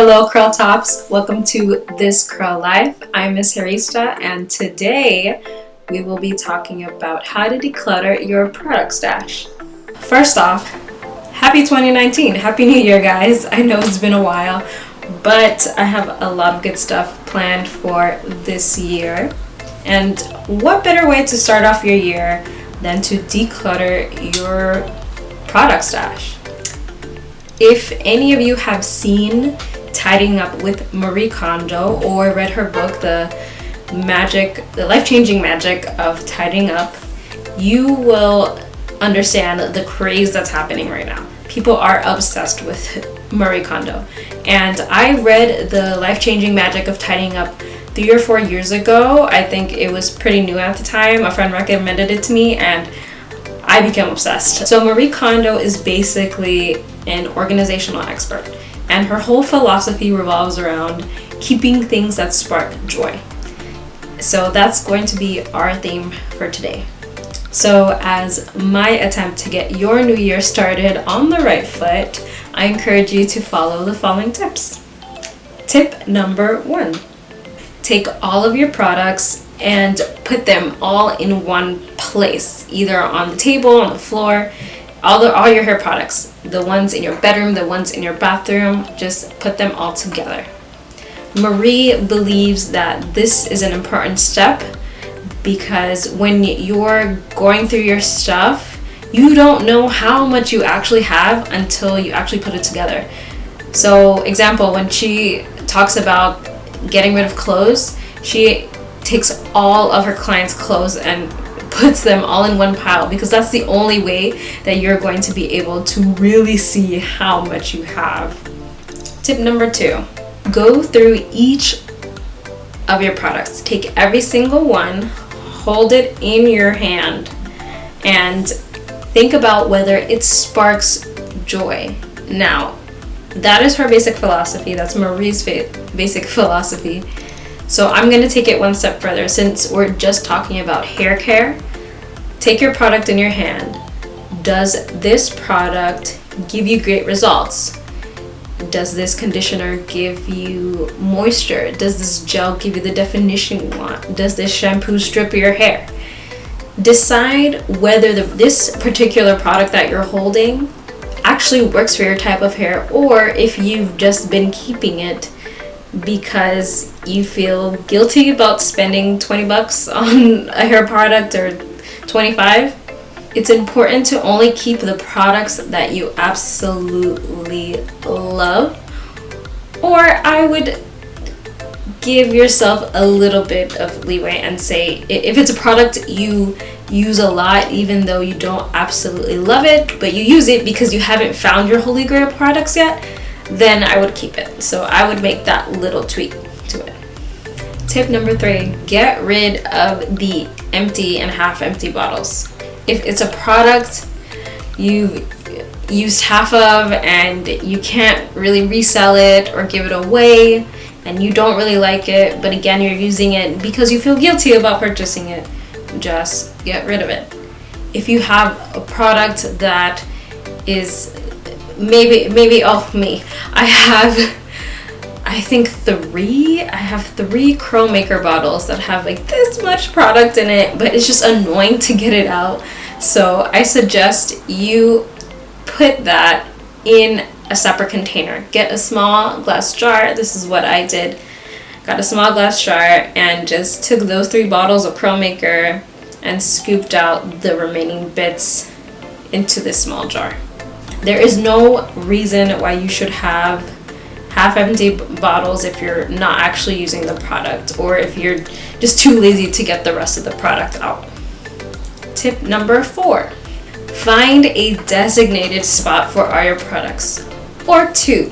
Hello CURLtops, welcome to This Curl Life. I'm Ms.Hairista and today we will be talking about how to declutter your product stash. First off, happy 2019, happy new year guys. I know it's been a while, but I have a lot of good stuff planned for this year. And what better way to start off your year than to declutter your product stash? If any of you have seen Tidying Up with Marie Kondo or read her book, The Life-Changing Magic of Tidying Up, you will understand the craze that's happening right now. People are obsessed with Marie Kondo. And I read The Life-Changing Magic of Tidying Up 3 or 4 years ago. I think it was pretty new at the time. A friend recommended it to me and I became obsessed. So Marie Kondo is basically an organizational expert, and her whole philosophy revolves around keeping things that spark joy. So that's going to be our theme for today. So as my attempt to get your new year started on the right foot, I encourage you to follow the following tips. Tip number 1. Take all of your products and put them all in one place, either on the table, on the floor, all your hair products, the ones in your bedroom, the ones in your bathroom, just put them all together. Marie believes that this is an important step because when you're going through your stuff, you don't know how much you actually have until you actually put it together. So, example, when she talks about getting rid of clothes, she takes all of her clients' clothes and puts them all in one pile because that's the only way that you're going to be able to really see how much you have. Tip number 2, go through each of your products. Take every single one, hold it in your hand, and think about whether it sparks joy. Now, that is her basic philosophy. That's Marie's basic philosophy. So I'm going to take it one step further. Since we're just talking about hair care, take your product in your hand. Does this product give you great results? Does this conditioner give you moisture? Does this gel give you the definition you want? Does this shampoo strip your hair? Decide whether this particular product that you're holding actually works for your type of hair, or if you've just been keeping it because you feel guilty about spending $20 on a hair product or 25. It's important to only keep the products that you absolutely love, or I would give yourself a little bit of leeway and say if it's a product you use a lot, even though you don't absolutely love it, but you use it because you haven't found your holy grail products yet, then I would keep it. So I would make that little tweak to it. Tip number 3, get rid of the empty and half empty bottles. If it's a product you've used half of and you can't really resell it or give it away and you don't really like it, but again you're using it because you feel guilty about purchasing it, just get rid of it. If you have a product that is maybe I have 3 curl maker bottles that have like this much product in it, but it's just annoying to get it out. So I suggest you put that in a separate container. Get a small glass jar. This is what I did. Got a small glass jar and just took those 3 bottles of curl maker and scooped out the remaining bits into this small jar. There is no reason why you should have half-empty bottles if you're not actually using the product, or if you're just too lazy to get the rest of the product out. Tip number 4, find a designated spot for all your products, or 2.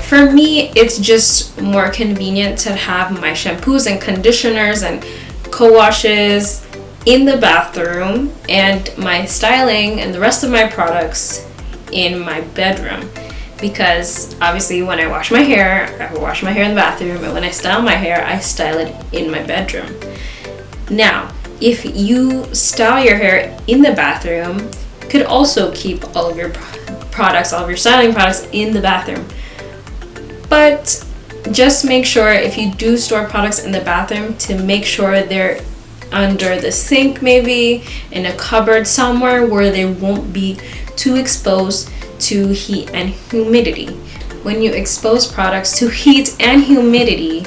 For me, it's just more convenient to have my shampoos and conditioners and co-washes in the bathroom and my styling and the rest of my products in my bedroom, because obviously when I wash my hair, I wash my hair in the bathroom, and when I style my hair, I style it in my bedroom. Now, if you style your hair in the bathroom, you could also keep all of your products, all of your styling products in the bathroom. but just make sure if you do store products in the bathroom to make sure they're under the sink, maybe in a cupboard somewhere where they won't be too exposed to heat and humidity. When you expose products to heat and humidity,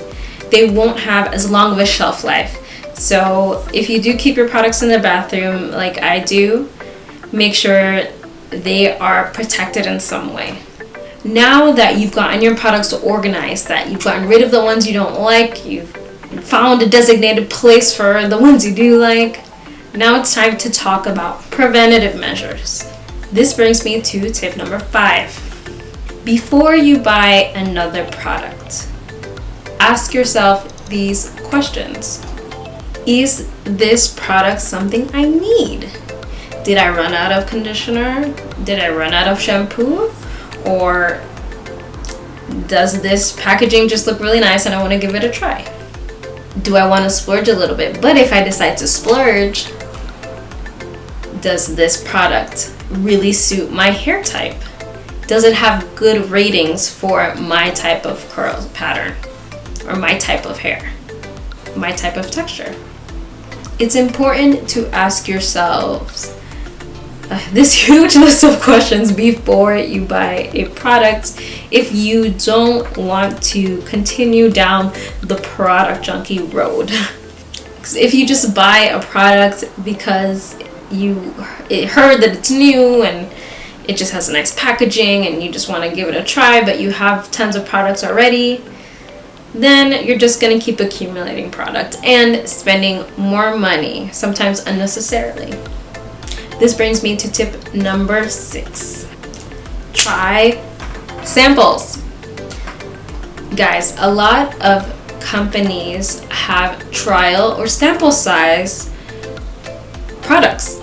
they won't have as long of a shelf life. So if you do keep your products in the bathroom like I do, make sure they are protected in some way. Now that you've gotten your products organized, that you've gotten rid of the ones you don't like, you've found a designated place for the ones you do like, now it's time to talk about preventative measures. This brings me to tip number 5. Before you buy another product, ask yourself these questions. Is this product something I need? Did I run out of conditioner? Did I run out of shampoo? Or does this packaging just look really nice and I want to give it a try? Do I want to splurge a little bit? But if I decide to splurge, does this product really suit my hair type? Does it have good ratings for my type of curl pattern or my type of hair, my type of texture? It's important to ask yourselves this huge list of questions before you buy a product if you don't want to continue down the product junkie road. If you just buy a product because you heard that it's new and it just has a nice packaging and you just want to give it a try, but you have tons of products already, then you're just going to keep accumulating product and spending more money, sometimes unnecessarily. This brings me to tip number 6. Try samples. Guys, a lot of companies have trial or sample size products.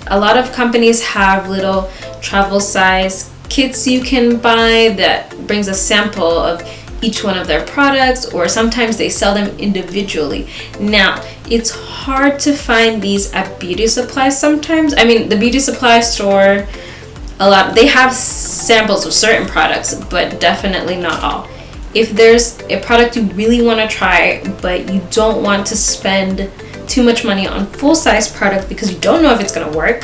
A lot of companies have little travel size kits you can buy that brings a sample of each one of their products, or sometimes they sell them individually. Now, it's hard to find these at beauty supplies sometimes. I mean, the beauty supply store, they have samples of certain products, but definitely not all. If there's a product you really want to try, but you don't want to spend too much money on full-size product because you don't know if it's going to work,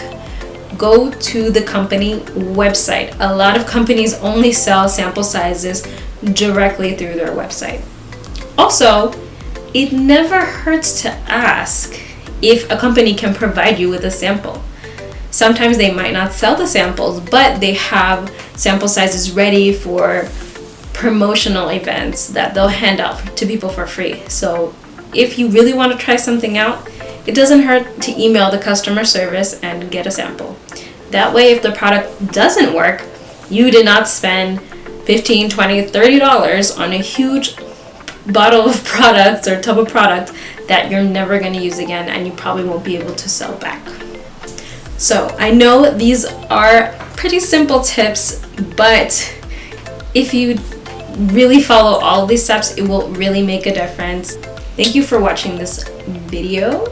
go to the company website. A lot of companies only sell sample sizes directly through their website. Also, it never hurts to ask if a company can provide you with a sample. Sometimes they might not sell the samples, but they have sample sizes ready for promotional events that they'll hand out to people for free. So if you really want to try something out, it doesn't hurt to email the customer service and get a sample. That way, if the product doesn't work, you did not spend $15, $20, $30 on a huge bottle of products or tub of product that you're never going to use again and you probably won't be able to sell back. So I know these are pretty simple tips, but if you really follow all of these steps, it will really make a difference. Thank you for watching this video.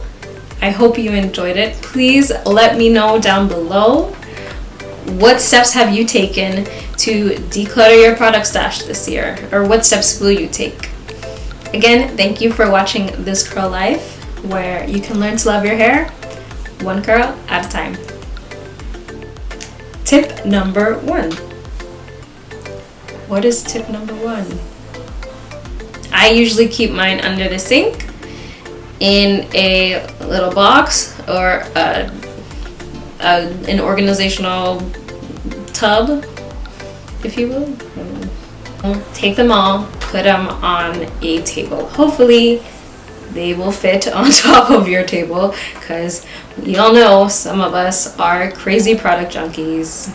I hope you enjoyed it. Please let me know down below, what steps have you taken to declutter your product stash this year? Or what steps will you take? Again, thank you for watching This Curl Life, where you can learn to love your hair one curl at a time. Tip number 1. What is tip number 1? I usually keep mine under the sink in a little box or an organizational tub, if you will. Take them all, put them on a table. Hopefully they will fit on top of your table, because we all know some of us are crazy product junkies.